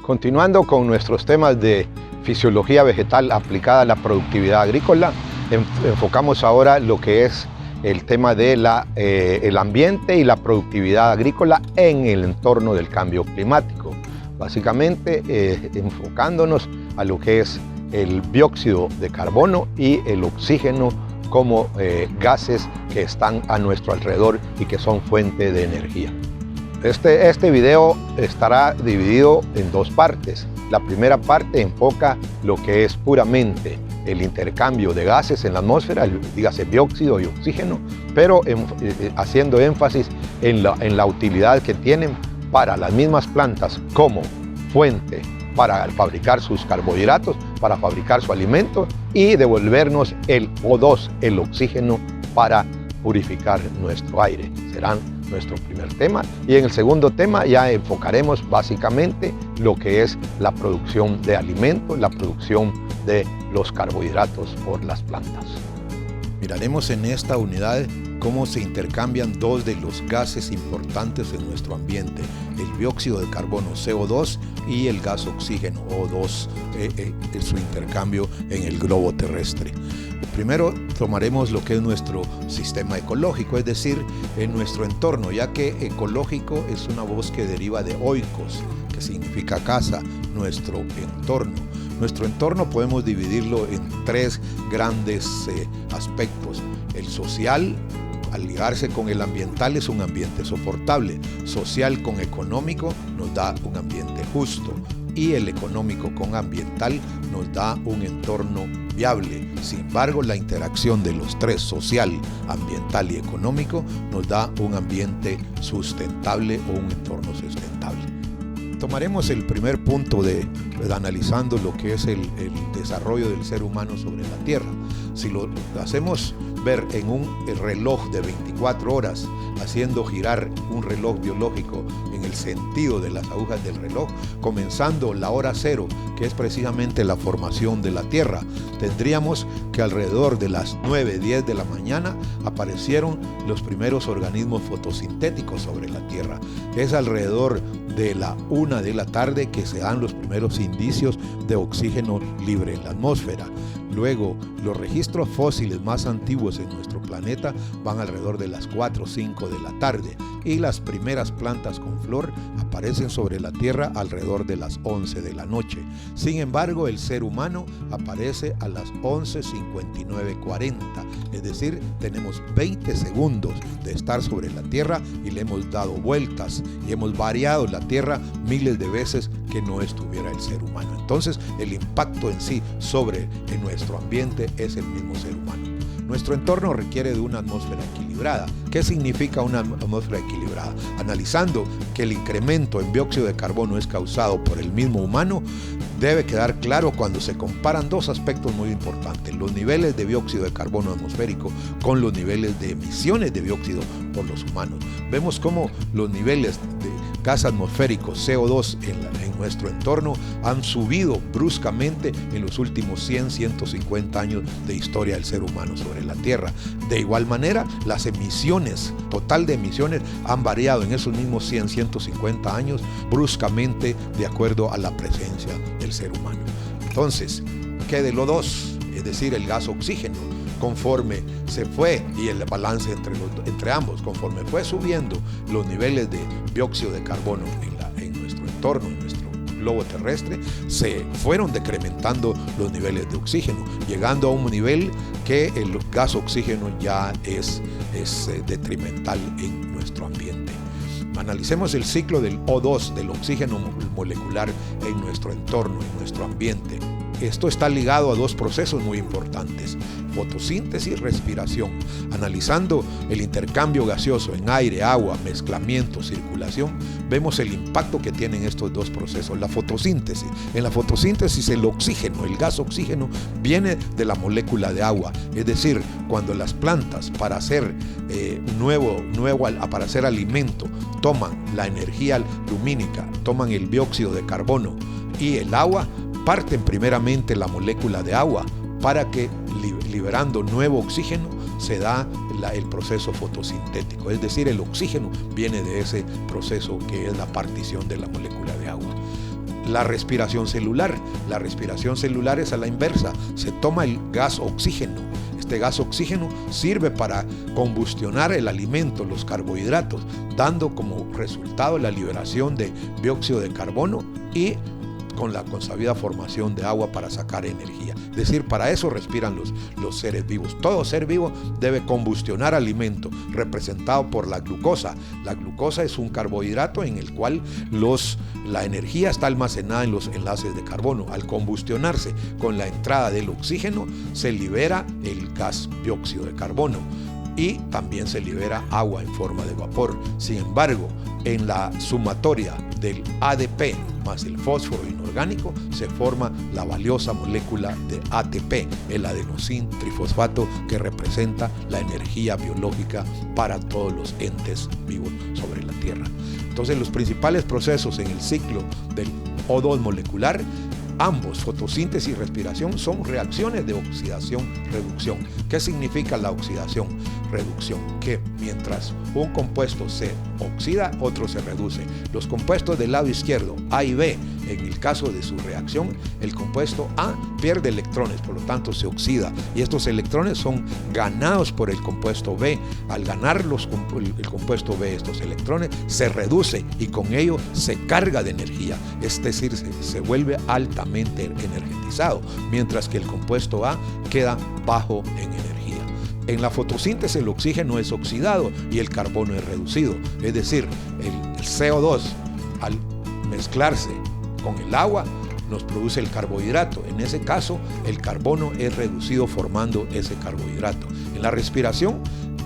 Continuando con nuestros temas de fisiología vegetal aplicada a la productividad agrícola, enfocamos ahora lo que es el tema de el ambiente y la productividad agrícola en el entorno del cambio climático. Básicamente enfocándonos a lo que es el dióxido de carbono y el oxígeno como gases que están a nuestro alrededor y que son fuente de energía. Este video estará dividido en dos partes. La primera parte enfoca lo que es puramente el intercambio de gases en la atmósfera, dígase dióxido y oxígeno, pero haciendo énfasis en la utilidad que tienen para las mismas plantas como fuente para fabricar sus carbohidratos, para fabricar su alimento y devolvernos el O2, el oxígeno, para purificar nuestro aire. Serán nuestro primer tema, y en el segundo tema ya enfocaremos básicamente lo que es la producción de alimentos, la producción de los carbohidratos por las plantas. Miraremos en esta unidad cómo se intercambian dos de los gases importantes en nuestro ambiente, el dióxido de carbono CO2 y el gas oxígeno O2, su intercambio en el globo terrestre. Primero tomaremos lo que es nuestro sistema ecológico, es decir, en nuestro entorno, ya que ecológico es una voz que deriva de oikos, que significa casa, nuestro entorno. Nuestro entorno podemos dividirlo en tres grandes aspectos. El social, al ligarse con el ambiental, es un ambiente soportable. Social con económico nos da un ambiente justo, y el económico con ambiental nos da un entorno viable. Sin embargo, la interacción de los tres, social, ambiental y económico, nos da un ambiente sustentable o un entorno sustentable. Tomaremos el primer punto analizando lo que es el desarrollo del ser humano sobre la Tierra. Si lo hacemos ver en un reloj de 24 horas, haciendo girar un reloj biológico en el sentido de las agujas del reloj, comenzando la hora cero, que es precisamente la formación de la Tierra, tendríamos que alrededor de las 9-10 de la mañana aparecieron los primeros organismos fotosintéticos sobre la Tierra. Es alrededor de la 1 de la tarde que se dan los primeros indicios de oxígeno libre en la atmósfera. Luego, los registros fósiles más antiguos en nuestro planeta van alrededor de las 4 o 5 de la tarde, y las primeras plantas con flor aparecen sobre la Tierra alrededor de las 11 de la noche. Sin embargo, el ser humano aparece a las 11:59:40, es decir, tenemos 20 segundos de estar sobre la Tierra y le hemos dado vueltas y hemos variado la Tierra miles de veces que no estuviera el ser humano. Entonces, el impacto en sí sobre nuestro ambiente es el mismo ser humano. Nuestro entorno requiere de una atmósfera equilibrada. ¿Qué significa una atmósfera equilibrada? Analizando que el incremento en dióxido de carbono es causado por el mismo humano, debe quedar claro cuando se comparan dos aspectos muy importantes: los niveles de dióxido de carbono atmosférico con los niveles de emisiones de dióxido por los humanos. Vemos cómo los niveles de gas atmosférico CO2 en nuestro entorno han subido bruscamente en los últimos 100-150 años de historia del ser humano sobre la Tierra. De igual manera, las emisiones, total de emisiones, han variado en esos mismos 100-150 años bruscamente de acuerdo a la presencia del ser humano. Entonces, ¿qué del O2? Es decir, el gas oxígeno, conforme se fue, y el balance entre ambos, conforme fue subiendo los niveles de dióxido de carbono en nuestro entorno, en nuestro globo terrestre, se fueron decrementando los niveles de oxígeno, llegando a un nivel que el gas oxígeno ya es detrimental en nuestro ambiente. Analicemos el ciclo del O2, del oxígeno molecular en nuestro entorno, en nuestro ambiente. Esto está ligado a dos procesos muy importantes: fotosíntesis y respiración. Analizando el intercambio gaseoso en aire, agua, mezclamiento, circulación, vemos el impacto que tienen estos dos procesos. La fotosíntesis. En la fotosíntesis, el oxígeno, el gas oxígeno, viene de la molécula de agua. Es decir, cuando las plantas, para hacer para hacer alimento, toman la energía lumínica, toman el dióxido de carbono y el agua, parten primeramente la molécula de agua para que, liberando nuevo oxígeno, se da el proceso fotosintético, es decir, el oxígeno viene de ese proceso que es la partición de la molécula de agua. La respiración celular es a la inversa, se toma el gas oxígeno. Este gas oxígeno sirve para combustionar el alimento, los carbohidratos, dando como resultado la liberación de dióxido de carbono y con la consabida formación de agua para sacar energía. Es decir, para eso respiran los seres vivos. Todo ser vivo debe combustionar alimento, representado por la glucosa. La glucosa es un carbohidrato en el cual la energía está almacenada en los enlaces de carbono. Al combustionarse con la entrada del oxígeno, se libera el gas dióxido de carbono y también se libera agua en forma de vapor. Sin embargo, en la sumatoria del ADP más el fósforo inorgánico se forma la valiosa molécula de ATP, el adenosín trifosfato, que representa la energía biológica para todos los entes vivos sobre la Tierra. Entonces, los principales procesos en el ciclo del O2 molecular, ambos, fotosíntesis y respiración, son reacciones de oxidación-reducción. ¿Qué significa la oxidación-reducción? Que mientras un compuesto se oxida, otro se reduce. Los compuestos del lado izquierdo, A y B, en el caso de su reacción, el compuesto A pierde electrones, por lo tanto se oxida, y estos electrones son ganados por el compuesto B. Al ganar el compuesto B estos electrones, se reduce y con ello se carga de energía, es decir, se vuelve altamente energetizado, mientras que el compuesto A queda bajo en energía. En la fotosíntesis el oxígeno es oxidado y el carbono es reducido, es decir, el CO2 al mezclarse con el agua nos produce el carbohidrato. En ese caso, el carbono es reducido formando ese carbohidrato. En la respiración,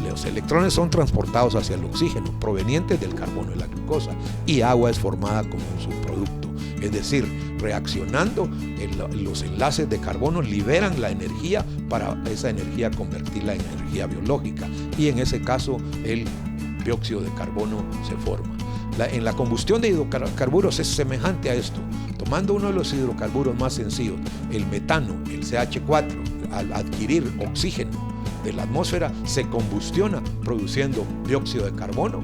los electrones son transportados hacia el oxígeno provenientes del carbono y la glucosa, y agua es formada como un subproducto. Es decir, reaccionando, los enlaces de carbono liberan la energía para esa energía convertirla en energía biológica, y en ese caso el dióxido de carbono se forma. En la combustión de hidrocarburos es semejante a esto. Tomando uno de los hidrocarburos más sencillos, el metano, el CH4, al adquirir oxígeno de la atmósfera, se combustiona produciendo dióxido de carbono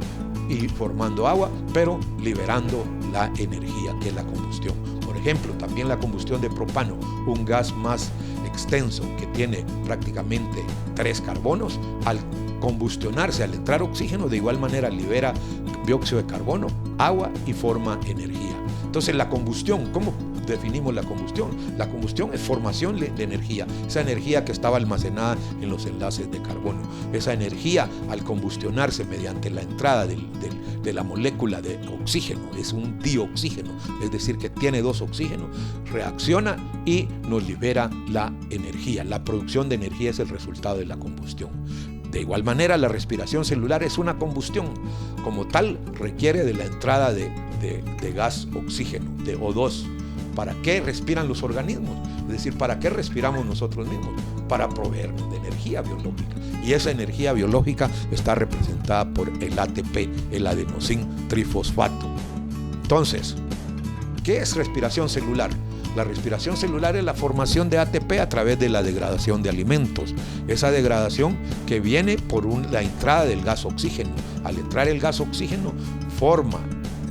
y formando agua, pero liberando la energía que es la combustión. Por ejemplo, también la combustión de propano, un gas más extenso que tiene prácticamente 3 carbonos, al combustionarse, al entrar oxígeno, de igual manera libera dióxido de carbono, agua y forma energía. Entonces, la combustión, ¿cómo definimos la combustión? La combustión es formación de energía, esa energía que estaba almacenada en los enlaces de carbono. Esa energía, al combustionarse mediante la entrada de la molécula de oxígeno, es un dioxígeno, es decir, que tiene 2 oxígenos, reacciona y nos libera la energía. La producción de energía es el resultado de la combustión. De igual manera, la respiración celular es una combustión. Como tal, requiere de la entrada de gas oxígeno, de O2. ¿Para qué respiran los organismos? Es decir, ¿para qué respiramos nosotros mismos? Para proveernos de energía biológica. Y esa energía biológica está representada por el ATP, el adenosín trifosfato. Entonces, ¿qué es respiración celular? La respiración celular es la formación de ATP a través de la degradación de alimentos. Esa degradación que viene por la entrada del gas oxígeno. Al entrar el gas oxígeno,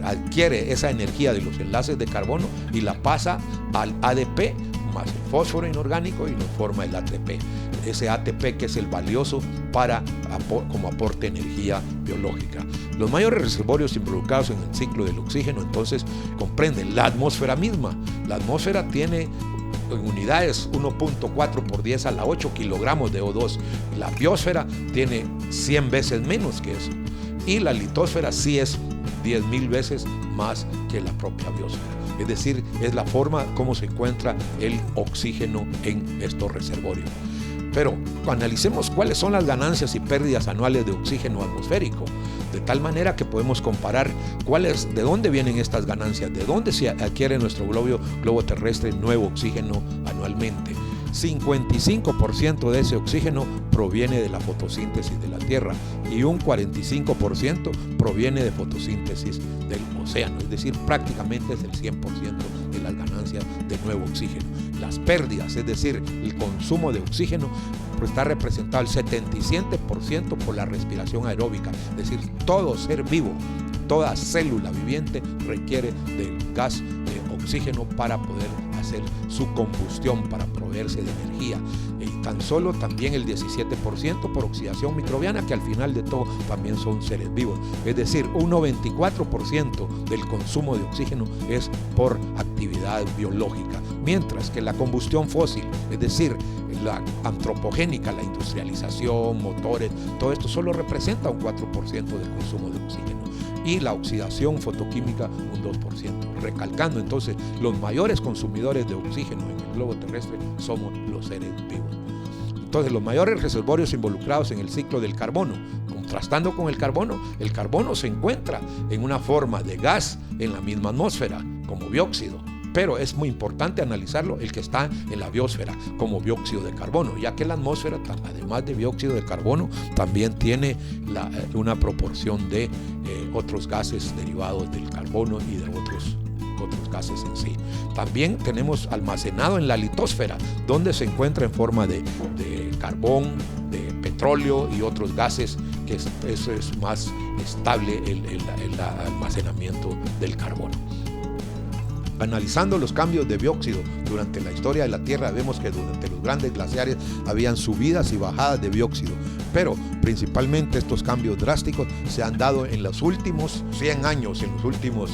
adquiere esa energía de los enlaces de carbono y la pasa al ADP más el fósforo inorgánico y nos forma el ATP. Ese ATP que es el valioso como aporte de energía biológica. Los mayores reservorios involucrados en el ciclo del oxígeno entonces comprenden la atmósfera misma. La atmósfera tiene en unidades 1.4 por 10 a la 8 kilogramos de O2. La biosfera tiene 100 veces menos que eso. Y la litosfera sí es 10.000 veces más que la propia biosfera. Es decir, es la forma como se encuentra el oxígeno en estos reservorios. Pero analicemos cuáles son las ganancias y pérdidas anuales de oxígeno atmosférico, de tal manera que podemos comparar de dónde vienen estas ganancias, de dónde se adquiere nuestro globo terrestre nuevo oxígeno anualmente. 55% de ese oxígeno proviene de la fotosíntesis de la Tierra y un 45% proviene de fotosíntesis del océano, es decir, prácticamente es el 100% de las ganancias de nuevo oxígeno. Las pérdidas, es decir, el consumo de oxígeno, pues está representado el 77% por la respiración aeróbica, es decir, todo ser vivo, toda célula viviente requiere del gas de oxígeno para poder hacer su combustión, para proveerse de energía. Y tan solo también el 17% por oxidación microbiana, que al final de todo también son seres vivos. Es decir, un 94% del consumo de oxígeno es por actividad biológica, mientras que la combustión fósil, es decir, la antropogénica, la industrialización, motores, todo esto solo representa un 4% del consumo de oxígeno, y la oxidación fotoquímica un 2%. Recalcando entonces, los mayores consumidores de oxígeno en el globo terrestre somos los seres vivos. Entonces, los mayores reservorios involucrados en el ciclo del carbono, contrastando con el carbono se encuentra en una forma de gas en la misma atmósfera, como dióxido. Pero es muy importante analizarlo, el que está en la biosfera, como dióxido de carbono, ya que la atmósfera, además de dióxido de carbono, también tiene una proporción de otros gases derivados del carbono y de otros gases en sí. También tenemos almacenado en la litosfera, donde se encuentra en forma de carbón, de petróleo y otros gases, que eso es más estable el almacenamiento del carbono. Analizando los cambios de dióxido durante la historia de la Tierra, vemos que durante los grandes glaciares habían subidas y bajadas de dióxido, pero principalmente estos cambios drásticos se han dado en los últimos 100 años, en los últimos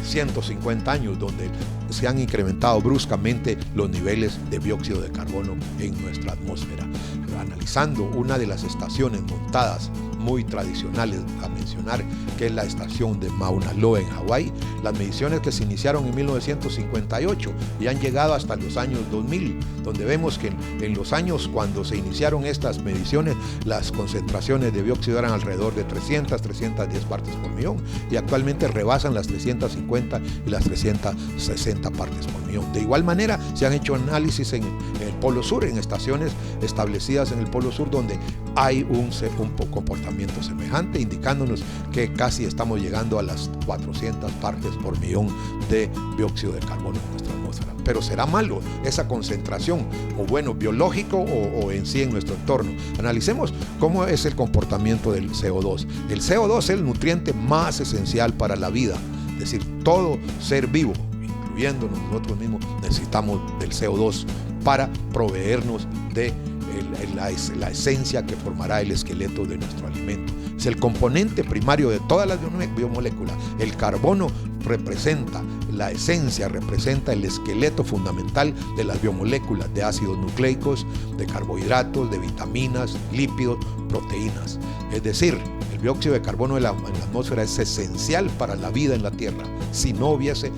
150 años, donde se han incrementado bruscamente los niveles de dióxido de carbono en nuestra atmósfera. Analizando una de las estaciones montadas muy tradicionales a mencionar, que es la estación de Mauna Loa en Hawái, las mediciones que se iniciaron en 1958 y han llegado hasta los años 2000, donde vemos que en los años cuando se iniciaron estas mediciones, las concentraciones de dióxido eran alrededor de 310 partes por millón, y actualmente rebasan las 350 y las 360 partes por millón. De igual manera, se han hecho análisis en el Polo Sur, en estaciones establecidas en el Polo Sur, donde hay un comportamiento semejante, indicándonos que casi estamos llegando a las 400 partes por millón de dióxido de carbono en nuestra atmósfera. Pero ¿será malo esa concentración, o bueno, biológico o en sí en nuestro entorno? Analicemos cómo es el comportamiento del CO2. El CO2 es el nutriente más esencial para la vida, es decir, todo ser vivo, incluyéndonos nosotros mismos, necesitamos del CO2 para proveernos de la esencia que formará el esqueleto de nuestro alimento. Es el componente primario de todas las biomoléculas. El carbono representa la esencia, representa el esqueleto fundamental de las biomoléculas de ácidos nucleicos, de carbohidratos, de vitaminas, lípidos, proteínas. Es decir, el dióxido de carbono en la atmósfera es esencial para la vida en la Tierra. Si no hubiese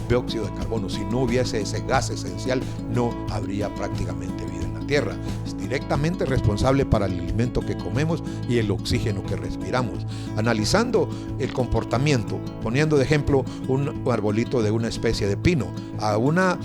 dióxido de carbono, si no hubiese ese gas esencial, no habría prácticamente vida en la Tierra. Es directamente responsable para el alimento que comemos y el oxígeno que respiramos. Analizando el comportamiento, poniendo de ejemplo un arbolito de una especie de pino, a una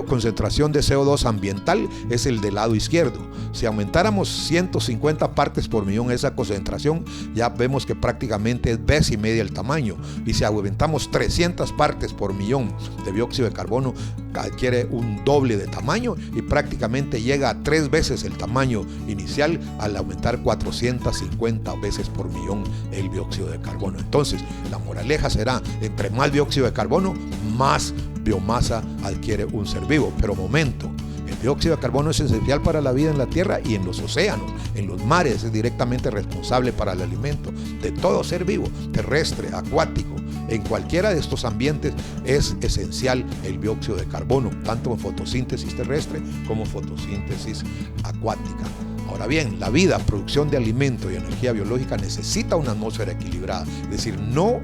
concentración de CO2 ambiental es el del lado izquierdo. Si aumentáramos 150 partes por millón esa concentración, ya vemos que prácticamente es vez y media el tamaño. Y si aumentamos 300 partes por millón de dióxido de carbono, adquiere un doble de tamaño y prácticamente llega a 3 veces el tamaño inicial al aumentar 450 veces por millón el dióxido de carbono. Entonces, la moraleja será, entre más dióxido de carbono, más biomasa adquiere un ser vivo. Pero momento, el dióxido de carbono es esencial para la vida en la Tierra y en los océanos, en los mares, es directamente responsable para el alimento de todo ser vivo, terrestre, acuático. En cualquiera de estos ambientes es esencial el dióxido de carbono, tanto en fotosíntesis terrestre como fotosíntesis acuática. Ahora bien, la vida, producción de alimento y energía biológica necesita una atmósfera equilibrada, es decir, no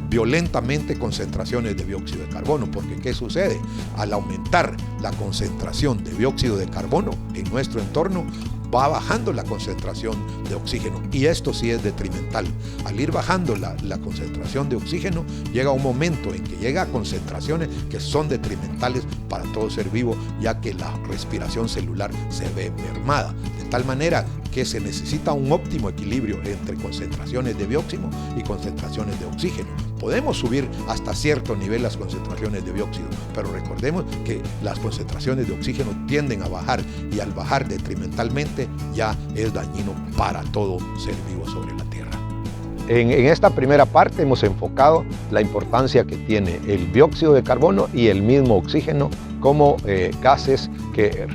violentamente concentraciones de dióxido de carbono, porque ¿qué sucede? Al aumentar la concentración de dióxido de carbono en nuestro entorno, va bajando la concentración de oxígeno, y esto sí es detrimental. Al ir bajando la concentración de oxígeno, llega un momento en que llega a concentraciones que son detrimentales para todo ser vivo, ya que la respiración celular se ve mermada, de tal manera que se necesita un óptimo equilibrio entre concentraciones de dióxido y concentraciones de oxígeno. Podemos subir hasta cierto nivel las concentraciones de dióxido, pero recordemos que las concentraciones de oxígeno tienden a bajar, y al bajar detrimentalmente ya es dañino para todo ser vivo sobre la Tierra. En esta primera parte hemos enfocado la importancia que tiene el dióxido de carbono y el mismo oxígeno como gases que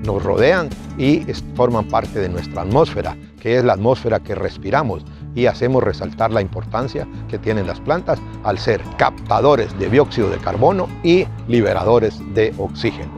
nos rodean y forman parte de nuestra atmósfera, que es la atmósfera que respiramos, y hacemos resaltar la importancia que tienen las plantas al ser captadores de dióxido de carbono y liberadores de oxígeno.